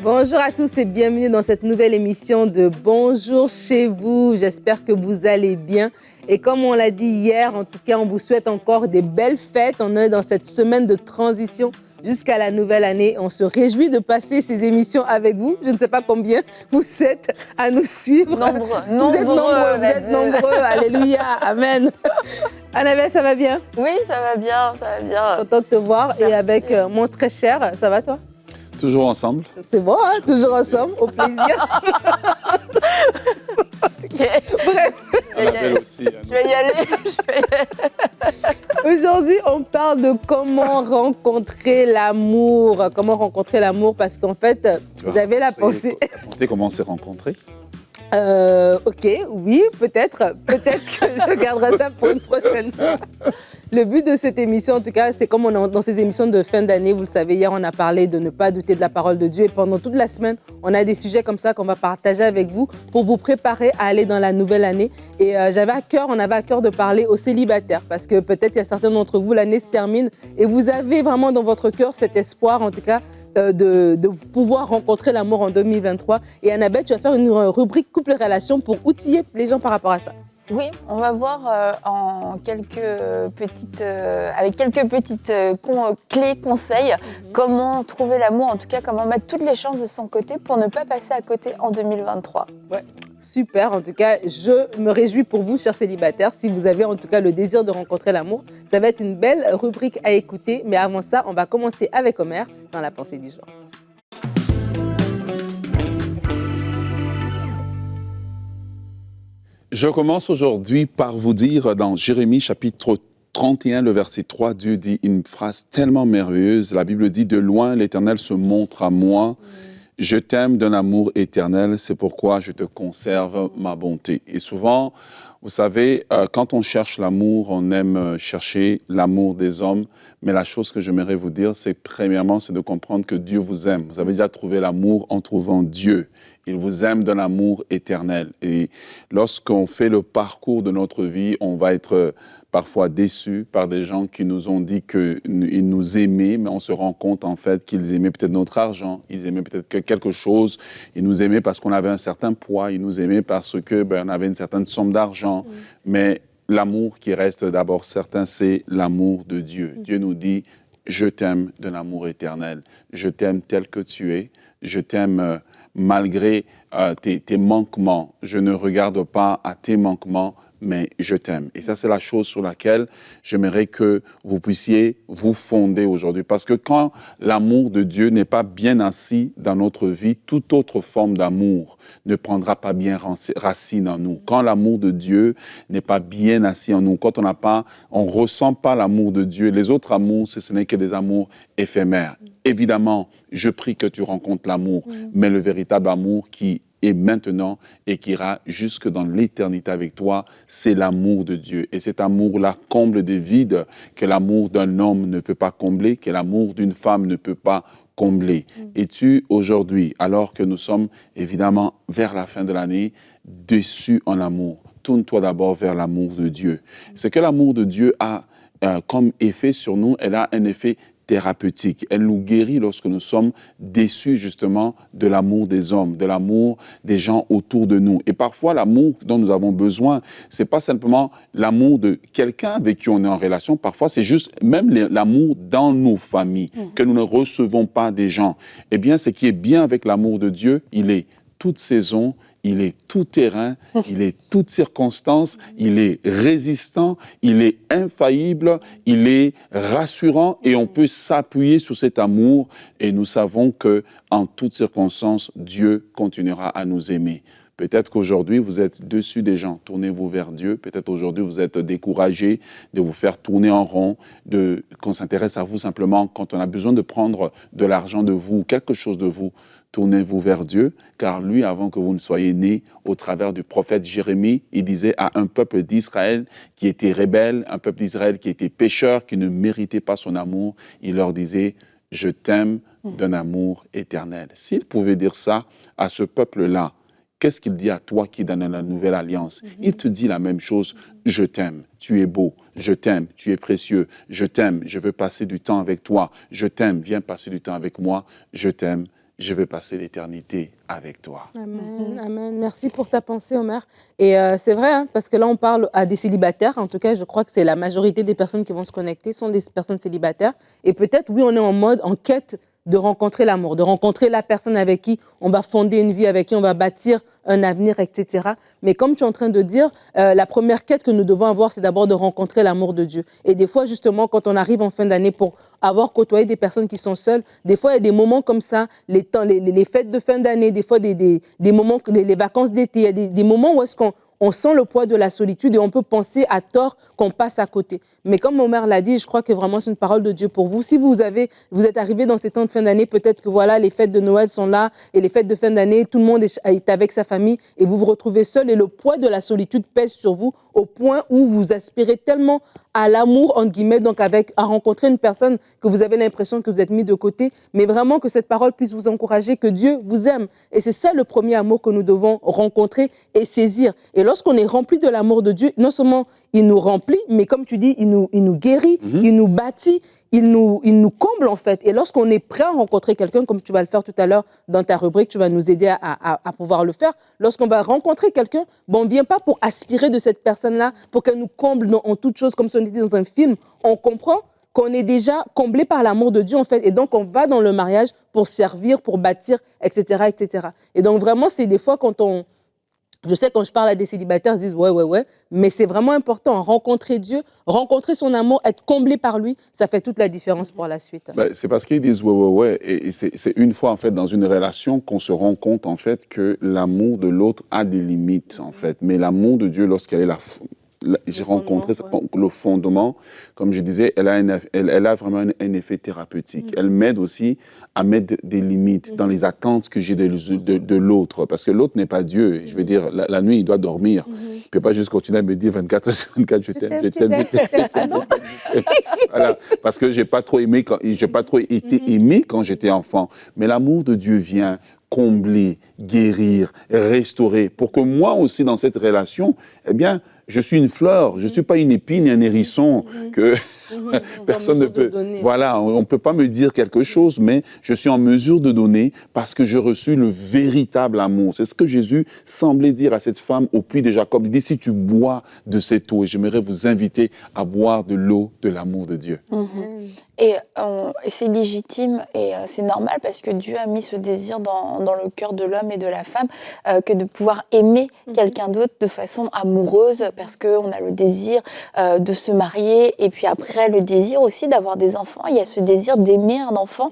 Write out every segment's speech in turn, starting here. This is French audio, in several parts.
Bonjour à tous et bienvenue dans cette nouvelle émission de Bonjour chez vous. J'espère que vous allez bien. Et comme on l'a dit hier, en tout cas, on vous souhaite encore des belles fêtes. On est dans cette semaine de transition jusqu'à la nouvelle année. On se réjouit de passer ces émissions avec vous. Je ne sais pas combien vous êtes à nous suivre. Vous êtes nombreux. Alléluia, amen. Annabelle, ça va bien? Oui, ça va bien, ça va bien. Content de te voir. Merci. Et avec mon très cher, ça va toi? Toujours ensemble. C'est bon, hein? Toujours ensemble, au plaisir. Bref. Je vais y aller. Aujourd'hui, on parle de comment rencontrer l'amour. Comment rencontrer l'amour, parce qu'en fait, j'avais la pensée... Raconter comment on s'est rencontrés. Ok, oui, peut-être. Peut-être que je garderai ça pour une prochaine fois. Le but de cette émission, en tout cas, c'est comme on est dans ces émissions de fin d'année, vous le savez, hier, on a parlé de ne pas douter de la parole de Dieu. Et pendant toute la semaine, on a des sujets comme ça qu'on va partager avec vous pour vous préparer à aller dans la nouvelle année. Et on avait à cœur de parler aux célibataires, parce que peut-être il y a certains d'entre vous, l'année se termine et vous avez vraiment dans votre cœur cet espoir, en tout cas, de pouvoir rencontrer l'amour en 2023. Et Annabelle, tu vas faire une rubrique couple et relations pour outiller les gens par rapport à ça. Oui, on va voir avec quelques petites clés, conseils, comment trouver l'amour, en tout cas comment mettre toutes les chances de son côté pour ne pas passer à côté en 2023. Ouais. Super, en tout cas, je me réjouis pour vous, chers célibataires. Si vous avez en tout cas le désir de rencontrer l'amour, ça va être une belle rubrique à écouter. Mais avant ça, on va commencer avec Omer dans la pensée du jour. Je commence aujourd'hui par vous dire dans Jérémie chapitre 31, le verset 3, Dieu dit une phrase tellement merveilleuse. La Bible dit « De loin, l'Éternel se montre à moi. Je t'aime d'un amour éternel, c'est pourquoi je te conserve ma bonté. » Et souvent, vous savez, quand on cherche l'amour, on aime chercher l'amour des hommes. Mais la chose que j'aimerais vous dire, c'est premièrement, c'est de comprendre que Dieu vous aime. Vous avez déjà trouvé l'amour en trouvant Dieu. Il vous aime d'un amour éternel. Et lorsqu'on fait le parcours de notre vie, on va être parfois déçus par des gens qui nous ont dit qu'ils nous aimaient, mais on se rend compte en fait qu'ils aimaient peut-être notre argent, ils aimaient peut-être quelque chose, ils nous aimaient parce qu'on avait un certain poids, ils nous aimaient parce qu'on avait une certaine somme d'argent, mais l'amour qui reste d'abord certain, c'est l'amour de Dieu. Dieu nous dit, je t'aime d'un amour éternel, je t'aime tel que tu es, je t'aime malgré tes manquements, je ne regarde pas à tes manquements, mais je t'aime. Et ça, c'est la chose sur laquelle j'aimerais que vous puissiez vous fonder aujourd'hui. Parce que quand l'amour de Dieu n'est pas bien assis dans notre vie, toute autre forme d'amour ne prendra pas bien racine en nous. Quand l'amour de Dieu n'est pas bien assis en nous, quand on ne ressent pas l'amour de Dieu, les autres amours, ce n'est que des amours éphémères. Évidemment, je prie que tu rencontres l'amour, mais le véritable amour qui est maintenant et qui ira jusque dans l'éternité avec toi, c'est l'amour de Dieu. Et cet amour-là comble des vides que l'amour d'un homme ne peut pas combler, que l'amour d'une femme ne peut pas combler. Es-tu aujourd'hui, alors que nous sommes évidemment vers la fin de l'année, déçu en amour? Tourne-toi d'abord vers l'amour de Dieu. Ce que l'amour de Dieu a comme effet sur nous, elle a un effet thérapeutique. Elle nous guérit lorsque nous sommes déçus justement de l'amour des hommes, de l'amour des gens autour de nous. Et parfois, l'amour dont nous avons besoin, c'est pas simplement l'amour de quelqu'un avec qui on est en relation. Parfois, c'est juste même l'amour dans nos familles, que nous ne recevons pas des gens. Eh bien, ce qui est bien avec l'amour de Dieu, il est toute saison, il est tout terrain, il est toute circonstance, il est résistant, il est infaillible, il est rassurant et on peut s'appuyer sur cet amour et nous savons que en toutes circonstances, Dieu continuera à nous aimer. Peut-être qu'aujourd'hui, vous êtes dessus des gens. Tournez-vous vers Dieu. Peut-être aujourd'hui, vous êtes découragé de vous faire tourner en rond, qu'on s'intéresse à vous simplement quand on a besoin de prendre de l'argent de vous, quelque chose de vous. Tournez-vous vers Dieu, car lui, avant que vous ne soyez nés, au travers du prophète Jérémie, il disait à un peuple d'Israël qui était rebelle, un peuple d'Israël qui était pécheur, qui ne méritait pas son amour, il leur disait « Je t'aime d'un amour éternel ». S'il pouvait dire ça à ce peuple-là, qu'est-ce qu'il dit à toi qui donne la nouvelle alliance? Il te dit la même chose, je t'aime, tu es beau, je t'aime, tu es précieux, je t'aime, je veux passer du temps avec toi, je t'aime, viens passer du temps avec moi, je t'aime, je veux passer l'éternité avec toi. Amen, amen. Merci pour ta pensée, Omer. Et c'est vrai, hein, parce que là, on parle à des célibataires. En tout cas, je crois que c'est la majorité des personnes qui vont se connecter sont des personnes célibataires. Et peut-être, oui, on est en quête de rencontrer l'amour, de rencontrer la personne avec qui on va fonder une vie, avec qui on va bâtir un avenir, etc. Mais comme tu es en train de dire, la première quête que nous devons avoir, c'est d'abord de rencontrer l'amour de Dieu. Et des fois, justement, quand on arrive en fin d'année pour avoir côtoyé des personnes qui sont seules, des fois, il y a des moments comme ça, les fêtes de fin d'année, des fois, des moments, les vacances d'été, il y a des moments où est-ce qu'on sent le poids de la solitude et on peut penser à tort qu'on passe à côté. Mais comme Omer l'a dit, je crois que vraiment c'est une parole de Dieu pour vous. Si vous êtes arrivé dans ces temps de fin d'année, peut-être que voilà, les fêtes de Noël sont là et les fêtes de fin d'année, tout le monde est avec sa famille et vous vous retrouvez seul et le poids de la solitude pèse sur vous au point où vous aspirez tellement à l'amour, entre guillemets, donc à rencontrer une personne que vous avez l'impression que vous êtes mis de côté, mais vraiment que cette parole puisse vous encourager, que Dieu vous aime. Et c'est ça le premier amour que nous devons rencontrer et saisir. Et lorsqu'on est rempli de l'amour de Dieu, non seulement il nous remplit, mais comme tu dis, il nous guérit, il nous bâtit, il nous comble en fait. Et lorsqu'on est prêt à rencontrer quelqu'un, comme tu vas le faire tout à l'heure dans ta rubrique, tu vas nous aider à pouvoir le faire. Lorsqu'on va rencontrer quelqu'un, on ne vient pas pour aspirer de cette personne-là, pour qu'elle nous comble en toute chose, comme si on était dans un film. On comprend qu'on est déjà comblé par l'amour de Dieu en fait. Et donc, on va dans le mariage pour servir, pour bâtir, etc., etc. Et donc, vraiment, c'est des fois je sais quand je parle à des célibataires, ils disent ouais, mais c'est vraiment important, rencontrer Dieu, rencontrer son amour, être comblé par lui, ça fait toute la différence pour la suite. Ben, c'est parce qu'ils disent ouais, et c'est une fois en fait dans une relation qu'on se rend compte en fait que l'amour de l'autre a des limites en fait, mais l'amour de Dieu lorsqu'elle est j'ai rencontré le fondement, comme je disais, elle a vraiment un effet thérapeutique. Elle m'aide aussi à mettre des limites dans les attentes que j'ai de l'autre. Parce que l'autre n'est pas Dieu. Je veux dire, la nuit, il doit dormir. Il ne peut pas juste continuer à me dire 24 sur 24, je t'aime, je t'aime, je t'aime. Voilà. Parce que je n'ai pas trop été aimé quand j'étais enfant. Mais l'amour de Dieu vient combler, guérir, restaurer, pour que moi aussi, dans cette relation, eh bien, je suis une fleur, je ne suis pas une épine et un hérisson que personne ne peut... Voilà, on ne peut pas me dire quelque chose, mais je suis en mesure de donner parce que j'ai reçu le véritable amour. C'est ce que Jésus semblait dire à cette femme au puits de Jacob. Il dit, si tu bois de cette eau, et j'aimerais vous inviter à boire de l'eau de l'amour de Dieu. Et c'est légitime et c'est normal parce que Dieu a mis ce désir dans le cœur de l'homme et de la femme que de pouvoir aimer quelqu'un d'autre de façon amoureuse parce qu'on a le désir de se marier et puis après le désir aussi d'avoir des enfants. Il y a ce désir d'aimer un enfant,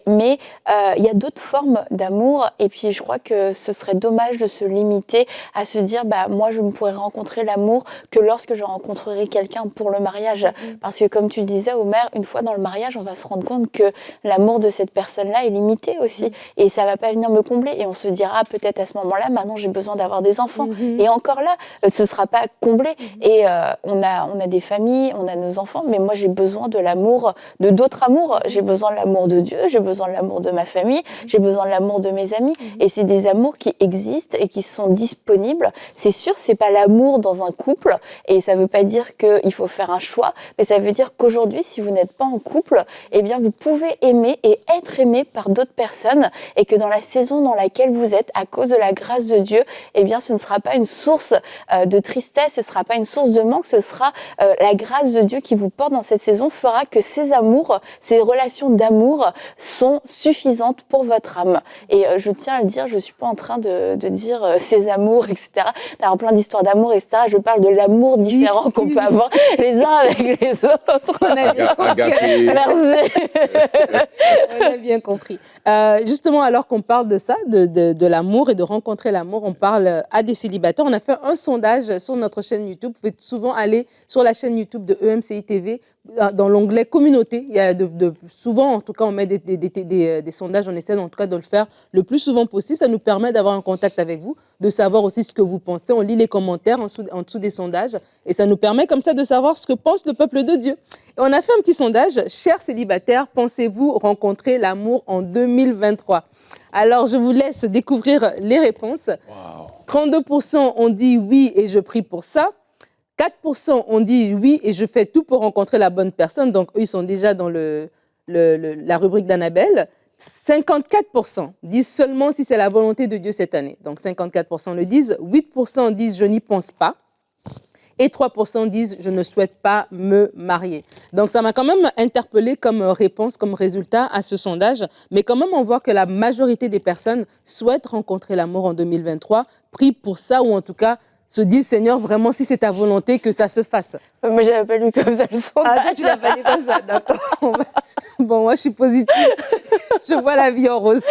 mais il y a d'autres formes d'amour et puis je crois que ce serait dommage de se limiter à se dire moi je ne pourrais rencontrer l'amour que lorsque je rencontrerai quelqu'un pour le mariage. Parce que comme tu disais Omer, une fois dans le mariage, on va se rendre compte que l'amour de cette personne-là est limité aussi. Et ça ne va pas venir me combler. Et on se dira peut-être à ce moment-là, maintenant j'ai besoin d'avoir des enfants. Et encore là, ce ne sera pas comblé. Et on a des familles, on a nos enfants, mais moi j'ai besoin de l'amour, de d'autres amours. J'ai besoin de l'amour de Dieu, j'ai besoin de l'amour de ma famille, j'ai besoin de l'amour de mes amis. Et c'est des amours qui existent et qui sont disponibles. C'est sûr, ce n'est pas l'amour dans un couple. Et ça ne veut pas dire qu'il faut faire un choix, mais ça veut dire qu'aujourd'hui, si vous n'êtes pas en couple, eh bien vous pouvez aimer et être aimé par d'autres personnes et que dans la saison dans laquelle vous êtes, à cause de la grâce de Dieu, eh bien ce ne sera pas une source de tristesse, ce ne sera pas une source de manque, ce sera la grâce de Dieu qui vous porte dans cette saison fera que ces amours, ces relations d'amour sont suffisantes pour votre âme. Et je tiens à le dire, je ne suis pas en train de dire ces amours, etc. D'avoir plein d'histoires d'amour, etc. Je parle de l'amour différent qu'on peut avoir les uns avec les autres. On a bien compris. Merci. On a bien compris. Justement, alors qu'on parle de ça, de l'amour et de rencontrer l'amour, on parle à des célibataires. On a fait un sondage sur notre chaîne YouTube. Vous pouvez souvent aller sur la chaîne YouTube de EMCI TV dans l'onglet communauté. Il y a souvent, en tout cas, on met des sondages. On essaie en tout cas de le faire le plus souvent possible. Ça nous permet d'avoir un contact avec vous, de savoir aussi ce que vous pensez. On lit les commentaires en dessous des sondages et ça nous permet comme ça de savoir ce que pense le peuple de Dieu. Et on a fait un petit sondage. Chers célibataires, pensez-vous rencontrer l'amour en 2023? Alors, je vous laisse découvrir les réponses. Wow. 32% ont dit oui et je prie pour ça. 4% ont dit oui et je fais tout pour rencontrer la bonne personne. Donc, eux, ils sont déjà dans la rubrique d'Annabelle. 54% disent seulement si c'est la volonté de Dieu cette année. Donc 54% le disent, 8% disent je n'y pense pas et 3% disent je ne souhaite pas me marier. Donc ça m'a quand même interpellée comme réponse, comme résultat à ce sondage. Mais quand même on voit que la majorité des personnes souhaitent rencontrer l'amour en 2023, prient pour ça ou en tout cas se disent Seigneur vraiment si c'est ta volonté que ça se fasse. Moi, j'avais pas lu comme ça le sondage. Ah, toi, tu l'as pas lu comme ça, d'accord. Bon, moi, je suis positive. Je vois la vie en rose.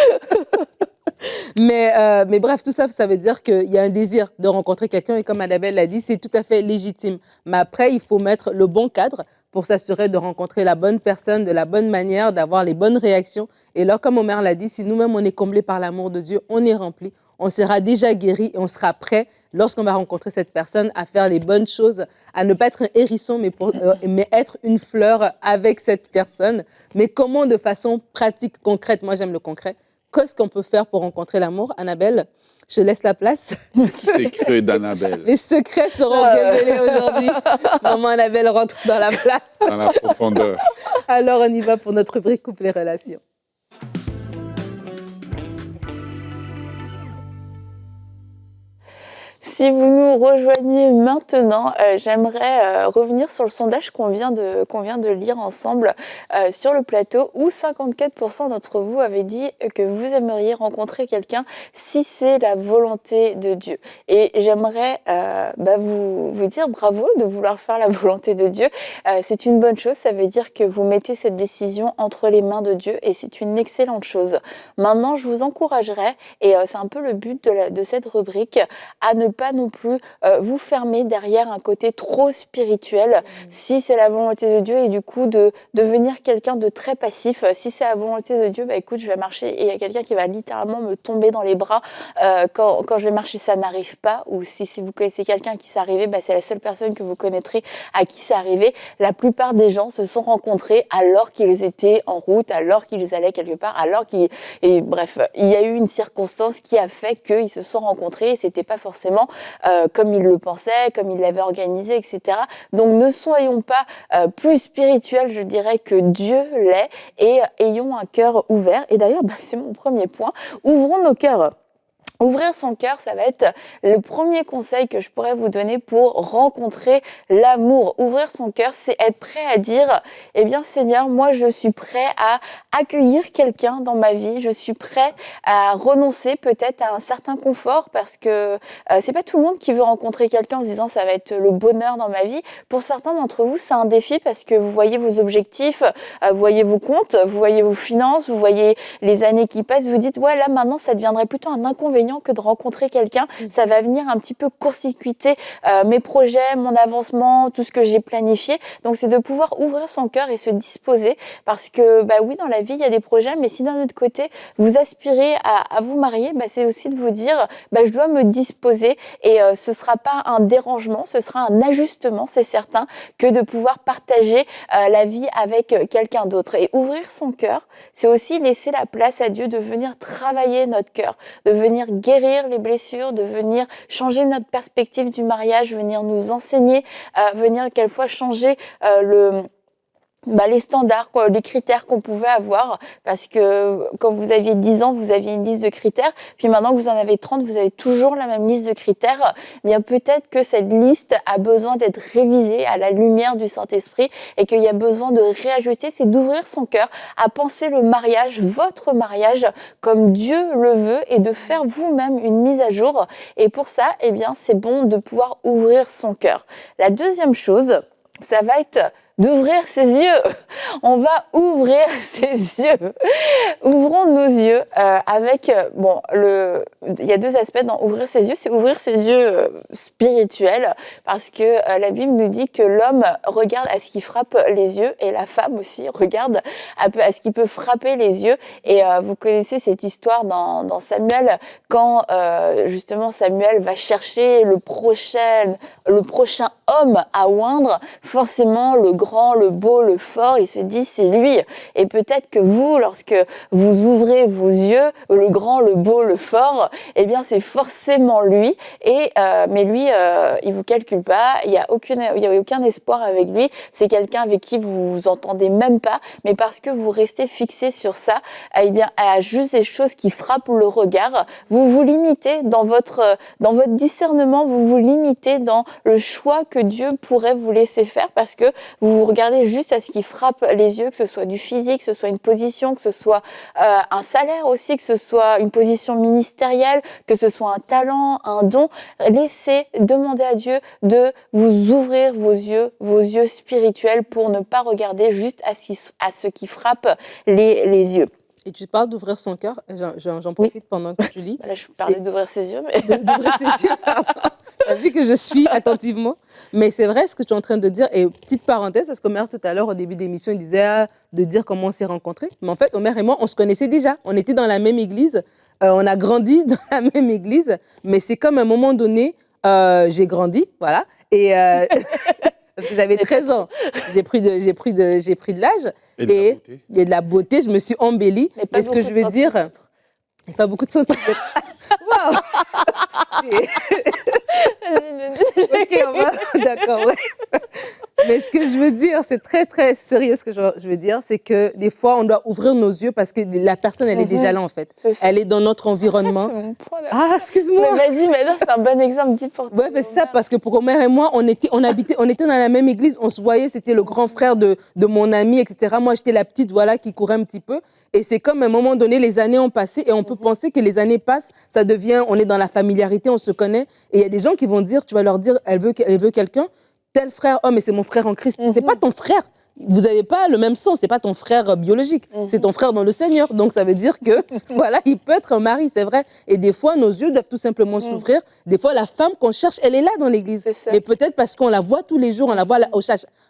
Mais bref, tout ça, ça veut dire qu'il y a un désir de rencontrer quelqu'un. Et comme Annabelle l'a dit, c'est tout à fait légitime. Mais après, il faut mettre le bon cadre pour s'assurer de rencontrer la bonne personne de la bonne manière, d'avoir les bonnes réactions. Et là, comme Omer l'a dit, si nous-mêmes, on est comblés par l'amour de Dieu, on est rempli, on sera déjà guéri et on sera prêt lorsqu'on va rencontrer cette personne à faire les bonnes choses, à ne pas être un hérisson, mais être une fleur avec cette personne. Mais comment de façon pratique, concrète, moi j'aime le concret, qu'est-ce qu'on peut faire pour rencontrer l'amour? Annabelle, je laisse la place. Secret d'Annabelle. Les secrets seront révélés aujourd'hui. Maman Annabelle rentre dans la place. Dans la profondeur. Alors on y va pour notre rubrique couple et relations. Si vous nous rejoignez maintenant, j'aimerais revenir sur le sondage qu'on vient de lire ensemble sur le plateau où 54% d'entre vous avaient dit que vous aimeriez rencontrer quelqu'un si c'est la volonté de Dieu. Et j'aimerais vous dire bravo de vouloir faire la volonté de Dieu. C'est une bonne chose, ça veut dire que vous mettez cette décision entre les mains de Dieu et c'est une excellente chose. Maintenant, je vous encouragerais, et c'est un peu le but de cette rubrique, à ne pas non plus vous fermer derrière un côté trop spirituel si c'est la volonté de Dieu et du coup de devenir quelqu'un de très passif. Si c'est la volonté de Dieu, écoute, je vais marcher et il y a quelqu'un qui va littéralement me tomber dans les bras quand je vais marcher, ça n'arrive pas. Ou si vous connaissez quelqu'un qui s'est arrivé, c'est la seule personne que vous connaîtrez à qui c'est arrivé. La plupart des gens se sont rencontrés alors qu'ils étaient en route, alors qu'ils allaient quelque part, bref, il y a eu une circonstance qui a fait qu'ils se sont rencontrés et c'était pas forcément comme il le pensait, comme il l'avait organisé, etc. Donc ne soyons pas plus spirituels, je dirais, que Dieu l'est et ayons un cœur ouvert. Et d'ailleurs, c'est mon premier point, ouvrons nos cœurs. Ouvrir son cœur, ça va être le premier conseil que je pourrais vous donner pour rencontrer l'amour. Ouvrir son cœur, c'est être prêt à dire, eh bien Seigneur, moi je suis prêt à accueillir quelqu'un dans ma vie, je suis prêt à renoncer peut-être à un certain confort parce que c'est pas tout le monde qui veut rencontrer quelqu'un en se disant ça va être le bonheur dans ma vie. Pour certains d'entre vous, c'est un défi parce que vous voyez vos objectifs, vous voyez vos comptes, vous voyez vos finances, vous voyez les années qui passent, vous dites ouais là maintenant ça deviendrait plutôt un inconvénient que de rencontrer quelqu'un, ça va venir un petit peu court-circuiter mes projets, mon avancement, tout ce que j'ai planifié. Donc c'est de pouvoir ouvrir son cœur et se disposer parce que oui, dans la vie, il y a des projets, mais si d'un autre côté, vous aspirez à vous marier, c'est aussi de vous dire je dois me disposer et ce sera pas un dérangement, ce sera un ajustement, c'est certain, que de pouvoir partager la vie avec quelqu'un d'autre. Et ouvrir son cœur, c'est aussi laisser la place à Dieu de venir travailler notre cœur, de venir guérir les blessures, de venir changer notre perspective du mariage, venir nous enseigner, venir quelquefois changer les standards, les critères qu'on pouvait avoir, parce que quand vous aviez 10 ans, vous aviez une liste de critères, puis maintenant que vous en avez 30, vous avez toujours la même liste de critères, bien peut-être que cette liste a besoin d'être révisée à la lumière du Saint-Esprit et qu'il y a besoin de réajuster, c'est d'ouvrir son cœur à penser le mariage, votre mariage, comme Dieu le veut et de faire vous-même une mise à jour. Et pour ça, c'est bon de pouvoir ouvrir son cœur. La deuxième chose, ça va être d'ouvrir ses yeux. On va ouvrir ses yeux. Ouvrons nos yeux avec... il y a deux aspects dans ouvrir ses yeux. C'est ouvrir ses yeux spirituels parce que la Bible nous dit que l'homme regarde à ce qui frappe les yeux et la femme aussi regarde à ce qui peut frapper les yeux. Et vous connaissez cette histoire dans Samuel quand justement Samuel va chercher le prochain homme à oindre. Forcément, le grand grand, le beau, le fort, il se dit c'est lui. Et peut-être que vous, lorsque vous ouvrez vos yeux, le grand, le beau, le fort, eh bien c'est forcément lui. Mais lui, il vous calcule pas, il y a aucun espoir avec lui. C'est quelqu'un avec qui vous vous entendez même pas, mais parce que vous restez fixé sur ça, eh bien à juste des choses qui frappent le regard, vous vous limitez dans votre discernement, vous vous limitez dans le choix que Dieu pourrait vous laisser faire parce que vous regardez juste à ce qui frappe les yeux, que ce soit du physique, que ce soit une position, que ce soit un salaire aussi, que ce soit une position ministérielle, que ce soit un talent, un don. Laissez demander à Dieu de vous ouvrir vos yeux spirituels pour ne pas regarder juste à ce qui frappe les yeux. Et tu parles d'ouvrir son cœur, j'en profite pendant que tu lis. Là, je parlais d'ouvrir ses yeux, mais... D'ouvrir ses yeux, pardon. Tu as vu que je suis attentivement. Mais c'est vrai ce que tu es en train de dire. Et petite parenthèse, parce qu'Omer, tout à l'heure, au début de l'émission, il disait de dire comment on s'est rencontrés. Mais en fait, Omer et moi, on se connaissait déjà. On était dans la même église. On a grandi dans la même église. Mais c'est comme à un moment donné, j'ai grandi, voilà. Et... parce que j'avais 13 ans, j'ai pris de l'âge et de la beauté, je me suis embellie. Mais ce que je veux dire, il n'y a pas beaucoup de centimètres. Waouh. Ok, on va, d'accord, ouais. Mais ce que je veux dire, c'est très, très sérieux ce que je veux dire, c'est que des fois, on doit ouvrir nos yeux parce que la personne, elle est déjà là, en fait. Elle est dans notre environnement. C'est mon point, là. Ah, excuse-moi. Mais vas-y, maintenant, c'est un bon exemple, dis pour toi. Ouais, mais c'est ça, parce que pour Omer et moi, on était dans la même église, on se voyait, c'était le grand frère de mon ami, etc. Moi, j'étais la petite, voilà, qui courait un petit peu. Et c'est comme à un moment donné, les années ont passé et on peut penser que les années passent, ça devient, on est dans la familiarité, on se connaît. Et il y a des gens qui vont dire, tu vas leur dire, elle veut quelqu'un, tel frère, oh mais c'est mon frère en Christ. C'est pas ton frère. Vous n'avez pas le même sang, c'est pas ton frère biologique, c'est ton frère dans le Seigneur. Donc ça veut dire que voilà, il peut être un mari, c'est vrai. Et des fois, nos yeux doivent tout simplement s'ouvrir. Des fois, la femme qu'on cherche, elle est là dans l'église. Mais peut-être parce qu'on la voit tous les jours, on la voit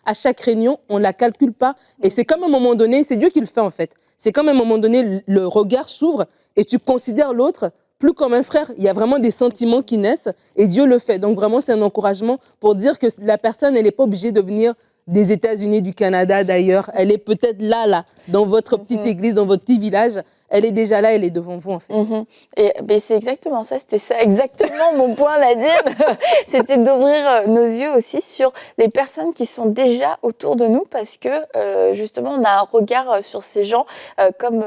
à chaque réunion, on la calcule pas. Et c'est comme à un moment donné, c'est Dieu qui le fait en fait. C'est comme à un moment donné, le regard s'ouvre et tu considères l'autre plus comme un frère. Il y a vraiment des sentiments qui naissent et Dieu le fait. Donc vraiment, c'est un encouragement pour dire que la personne, elle n'est pas obligée de venir des États-Unis, du Canada, d'ailleurs. Elle est peut-être là, dans votre petite église, dans votre petit village. Elle est déjà là, elle est devant vous, en fait. Et ben, c'est exactement ça, c'était ça, exactement mon point, Nadine. C'était d'ouvrir nos yeux aussi sur les personnes qui sont déjà autour de nous parce que, justement, on a un regard sur ces gens comme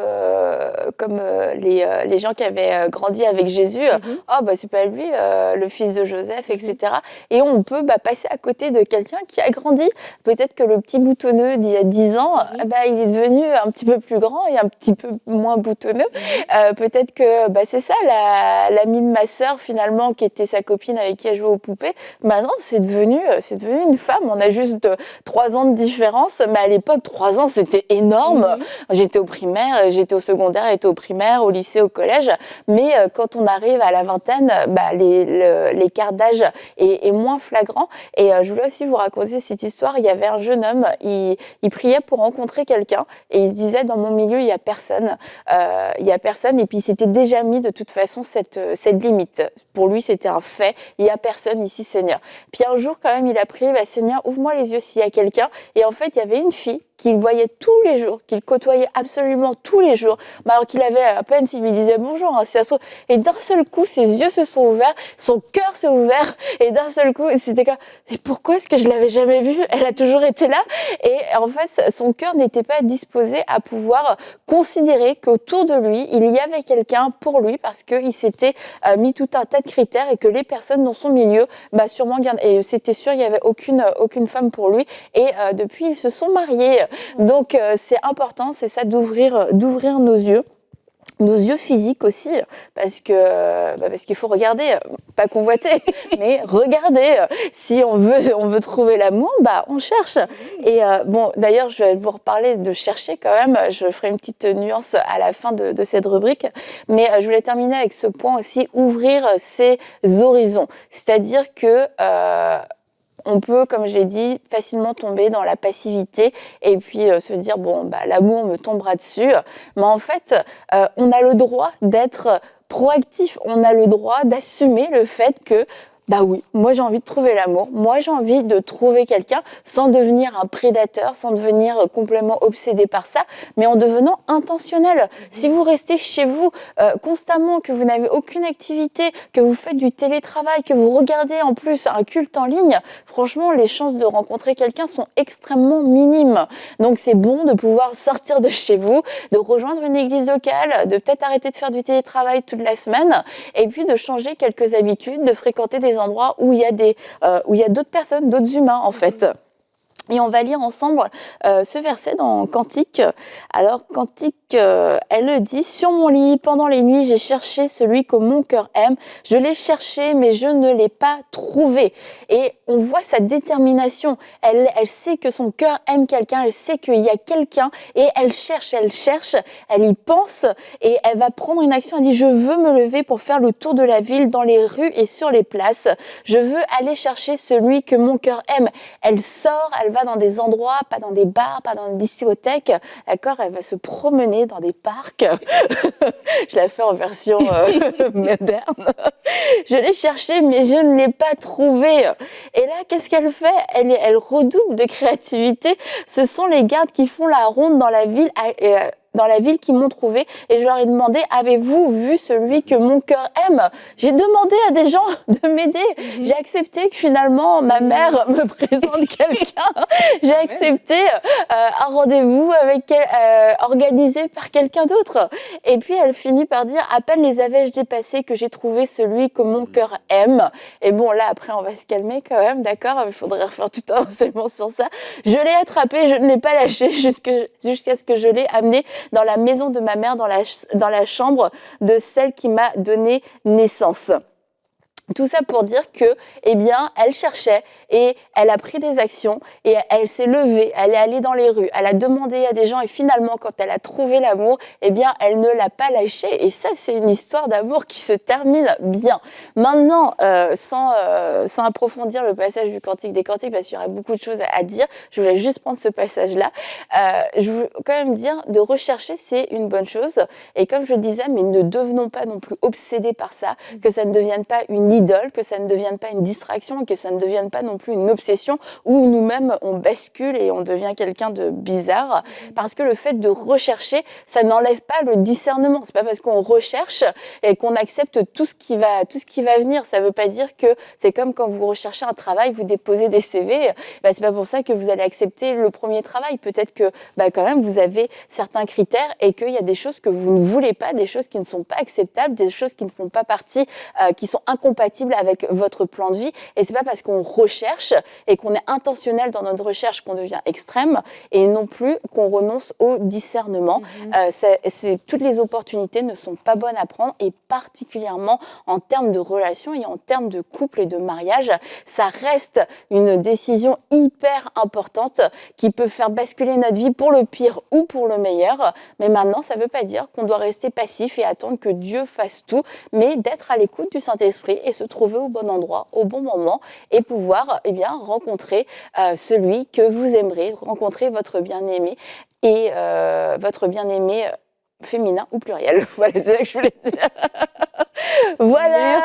les gens qui avaient grandi avec Jésus. Oh, bah, c'est pas lui, le fils de Joseph, etc. Et on peut passer à côté de quelqu'un qui a grandi. Peut-être que le petit boutonneux d'il y a 10 ans, il est devenu un petit peu plus grand et un petit peu moins boutonneux. Peut-être que c'est ça, l'amie de ma sœur finalement qui était sa copine avec qui elle jouait aux poupées, maintenant c'est devenu une femme. On a juste 3 ans de différence, mais à l'époque 3 ans c'était énorme. J'étais au primaire, j'étais au secondaire, elle était au primaire, au lycée, au collège, mais quand on arrive à la vingtaine, l'écart d'âge est moins flagrant. Et je voulais aussi vous raconter cette histoire. Il y avait un jeune homme, il priait pour rencontrer quelqu'un et il se disait dans mon milieu il y a personne. Et puis il s'était déjà mis de toute façon cette limite. Pour lui, c'était un fait. Il n'y a personne ici, Seigneur. Puis un jour, quand même, il a prié, Seigneur, ouvre-moi les yeux s'il y a quelqu'un. Et en fait, il y avait une fille qu'il voyait tous les jours, qu'il côtoyait absolument tous les jours, alors qu'il avait à peine s'il lui disait bonjour, et d'un seul coup, ses yeux se sont ouverts, son cœur s'est ouvert, et d'un seul coup, c'était comme, mais pourquoi est-ce que je l'avais jamais vue? Elle a toujours été là. Et en fait, son cœur n'était pas disposé à pouvoir considérer qu'autour de lui, il y avait quelqu'un pour lui, parce qu'il s'était mis tout un tas de critères, et que les personnes dans son milieu, sûrement, et c'était sûr, il n'y avait aucune femme pour lui, et depuis, ils se sont mariés. Donc c'est important, c'est ça d'ouvrir nos yeux physiques aussi, parce qu'il faut regarder, pas convoiter, mais regarder. Si on veut trouver l'amour, on cherche. Et d'ailleurs, je vais vous reparler de chercher quand même. Je ferai une petite nuance à la fin de cette rubrique, mais je voulais terminer avec ce point aussi, ouvrir ses horizons. C'est-à-dire que on peut, comme je l'ai dit, facilement tomber dans la passivité et puis se dire l'amour me tombera dessus. Mais en fait, on a le droit d'être proactif. On a le droit d'assumer le fait que Bah oui, moi j'ai envie de trouver l'amour, moi j'ai envie de trouver quelqu'un sans devenir un prédateur, sans devenir complètement obsédé par ça, mais en devenant intentionnel. Si vous restez chez vous constamment, que vous n'avez aucune activité, que vous faites du télétravail, que vous regardez en plus un culte en ligne, franchement les chances de rencontrer quelqu'un sont extrêmement minimes. Donc c'est bon de pouvoir sortir de chez vous, de rejoindre une église locale, de peut-être arrêter de faire du télétravail toute la semaine et puis de changer quelques habitudes, de fréquenter des endroits où il y a d'autres personnes, d'autres humains en fait. Et on va lire ensemble ce verset dans Cantique. Alors, Cantique, elle dit « Sur mon lit, pendant les nuits, j'ai cherché celui que mon cœur aime. Je l'ai cherché, mais je ne l'ai pas trouvé. » Et on voit sa détermination. Elle sait que son cœur aime quelqu'un, elle sait qu'il y a quelqu'un et elle cherche, elle y pense et elle va prendre une action. Elle dit « Je veux me lever pour faire le tour de la ville, dans les rues et sur les places. Je veux aller chercher celui que mon cœur aime. » Elle sort, elle va dans des endroits, pas dans des bars, pas dans des discothèques, d'accord, elle va se promener dans des parcs. Je la fais en version moderne. Je l'ai cherché, mais je ne l'ai pas trouvé. Et là, qu'est-ce qu'elle fait ? Elle redouble de créativité. Ce sont les gardes qui font la ronde dans la ville qui m'ont trouvé et je leur ai demandé « Avez-vous vu celui que mon cœur aime ?» J'ai demandé à des gens de m'aider. J'ai accepté que finalement ma mère me présente quelqu'un. J'ai accepté un rendez-vous organisé par quelqu'un d'autre. Et puis elle finit par dire « À peine les avais-je dépassés que j'ai trouvé celui que mon cœur aime. » Et bon, là après on va se calmer quand même, d'accord ? Il faudrait refaire tout un enseignement sur ça. Je l'ai attrapé, je ne l'ai pas lâché jusqu'à ce que je l'ai amené dans la maison de ma mère, dans la chambre de celle qui m'a donné naissance. Tout ça pour dire que, eh bien, elle cherchait et elle a pris des actions et elle s'est levée, elle est allée dans les rues, elle a demandé à des gens et finalement, quand elle a trouvé l'amour, eh bien, elle ne l'a pas lâché. Et ça, c'est une histoire d'amour qui se termine bien. Maintenant, sans approfondir le passage du Cantique des Cantiques, parce qu'il y aurait beaucoup de choses à dire, je voulais juste prendre ce passage-là. Je veux quand même dire, de rechercher, c'est une bonne chose. Et comme je disais, mais ne devenons pas non plus obsédés par ça, que ça ne devienne pas une idole, que ça ne devienne pas une distraction, que ça ne devienne pas non plus une obsession où nous-mêmes on bascule et on devient quelqu'un de bizarre. Parce que le fait de rechercher, ça n'enlève pas le discernement. C'est pas parce qu'on recherche et qu'on accepte tout ce qui va venir. Ça veut pas dire que c'est comme quand vous recherchez un travail, vous déposez des CV. C'est pas pour ça que vous allez accepter le premier travail. Peut-être que quand même vous avez certains critères et qu'il y a des choses que vous ne voulez pas, des choses qui ne sont pas acceptables, des choses qui ne font pas partie, qui sont incompatibles avec votre plan de vie. Et c'est pas parce qu'on recherche et qu'on est intentionnel dans notre recherche qu'on devient extrême et non plus qu'on renonce au discernement. Toutes les opportunités ne sont pas bonnes à prendre et particulièrement en termes de relations et en termes de couple et de mariage. Ça reste une décision hyper importante qui peut faire basculer notre vie pour le pire ou pour le meilleur. Mais maintenant, ça veut pas dire qu'on doit rester passif et attendre que Dieu fasse tout, mais d'être à l'écoute du Saint-Esprit et se trouver au bon endroit, au bon moment et pouvoir rencontrer celui que vous aimerez, rencontrer votre bien-aimé et votre bien-aimé féminin ou pluriel. Voilà, c'est ça que je voulais dire. Voilà.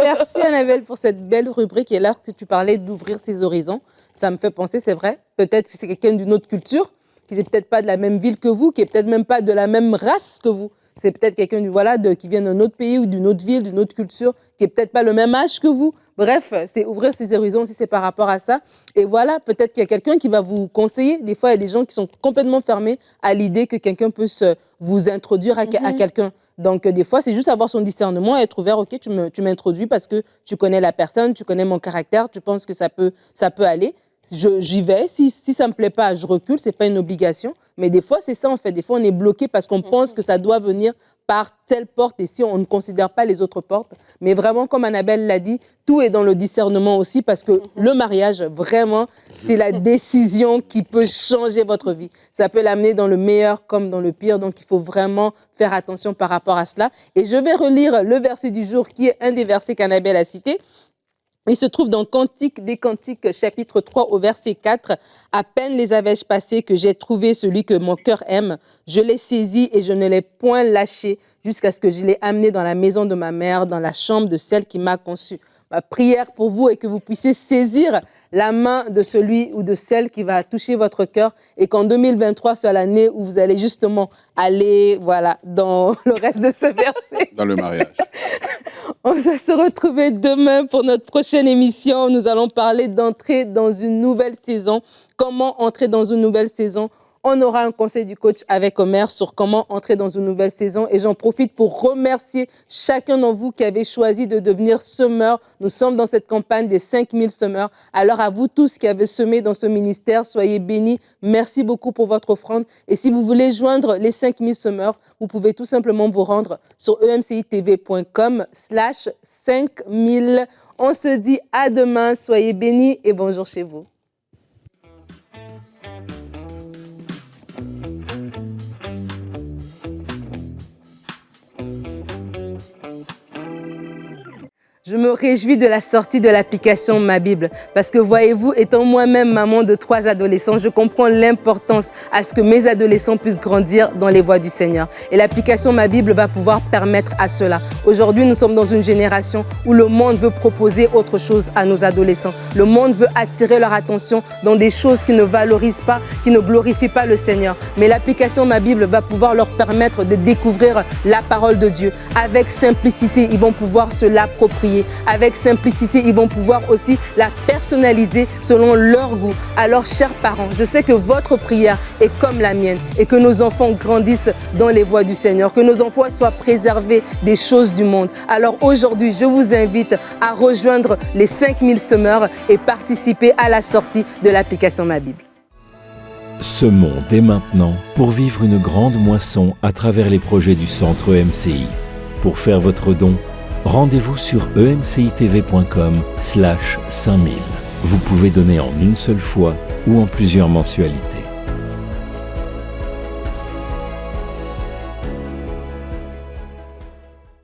Merci Annabelle pour cette belle rubrique. Et là que tu parlais d'ouvrir ses horizons, ça me fait penser, c'est vrai, peut-être que c'est quelqu'un d'une autre culture, qui n'est peut-être pas de la même ville que vous, qui n'est peut-être même pas de la même race que vous. C'est peut-être quelqu'un qui vient d'un autre pays ou d'une autre ville, d'une autre culture, qui n'est peut-être pas le même âge que vous. Bref, c'est ouvrir ses horizons si c'est par rapport à ça. Et voilà, peut-être qu'il y a quelqu'un qui va vous conseiller. Des fois, il y a des gens qui sont complètement fermés à l'idée que quelqu'un peut vous introduire à quelqu'un. Donc, des fois, c'est juste avoir son discernement et être ouvert. OK, tu m'introduis parce que tu connais la personne, tu connais mon caractère, tu penses que ça peut aller. J'y vais. Si ça ne me plaît pas, je recule. Ce n'est pas une obligation. Mais des fois, c'est ça en fait. Des fois, on est bloqué parce qu'on pense que ça doit venir par telle porte et si on ne considère pas les autres portes. Mais vraiment, comme Annabelle l'a dit, tout est dans le discernement aussi parce que le mariage, vraiment, c'est la décision qui peut changer votre vie. Ça peut l'amener dans le meilleur comme dans le pire. Donc, il faut vraiment faire attention par rapport à cela. Et je vais relire le verset du jour qui est un des versets qu'Annabelle a cité. Il se trouve dans Cantique des Cantiques, chapitre 3, au verset 4. « À peine les avais-je passés que j'ai trouvé celui que mon cœur aime. Je l'ai saisi et je ne l'ai point lâché jusqu'à ce que je l'ai amené dans la maison de ma mère, dans la chambre de celle qui m'a conçue. » Ma prière pour vous est que vous puissiez saisir la main de celui ou de celle qui va toucher votre cœur et qu'en 2023 soit l'année où vous allez justement aller, voilà, dans le reste de ce verset. Dans le mariage. On va se retrouver demain pour notre prochaine émission. Nous allons parler d'entrer dans une nouvelle saison. Comment entrer dans une nouvelle saison? On aura un conseil du coach avec Omer sur comment entrer dans une nouvelle saison. Et j'en profite pour remercier chacun d'entre vous qui avez choisi de devenir semeur. Nous sommes dans cette campagne des 5000 semeurs. Alors à vous tous qui avez semé dans ce ministère, soyez bénis. Merci beaucoup pour votre offrande. Et si vous voulez joindre les 5000 semeurs, vous pouvez tout simplement vous rendre sur emcitv.com/5000. On se dit à demain. Soyez bénis et bonjour chez vous. Je me réjouis de la sortie de l'application Ma Bible parce que voyez-vous, étant moi-même maman de 3 adolescents, je comprends l'importance à ce que mes adolescents puissent grandir dans les voies du Seigneur. Et l'application Ma Bible va pouvoir permettre à cela. Aujourd'hui, nous sommes dans une génération où le monde veut proposer autre chose à nos adolescents. Le monde veut attirer leur attention dans des choses qui ne valorisent pas, qui ne glorifient pas le Seigneur. Mais l'application Ma Bible va pouvoir leur permettre de découvrir la parole de Dieu. Avec simplicité, ils vont pouvoir se l'approprier. Avec simplicité, ils vont pouvoir aussi la personnaliser selon leur goût. Alors, chers parents, je sais que votre prière est comme la mienne et que nos enfants grandissent dans les voies du Seigneur, que nos enfants soient préservés des choses du monde. Alors aujourd'hui, je vous invite à rejoindre les 5000 semeurs et participer à la sortie de l'application Ma Bible. Semons dès maintenant pour vivre une grande moisson à travers les projets du Centre EMCI. Pour faire votre don, rendez-vous sur emcitv.com/5000. Vous pouvez donner en une seule fois ou en plusieurs mensualités.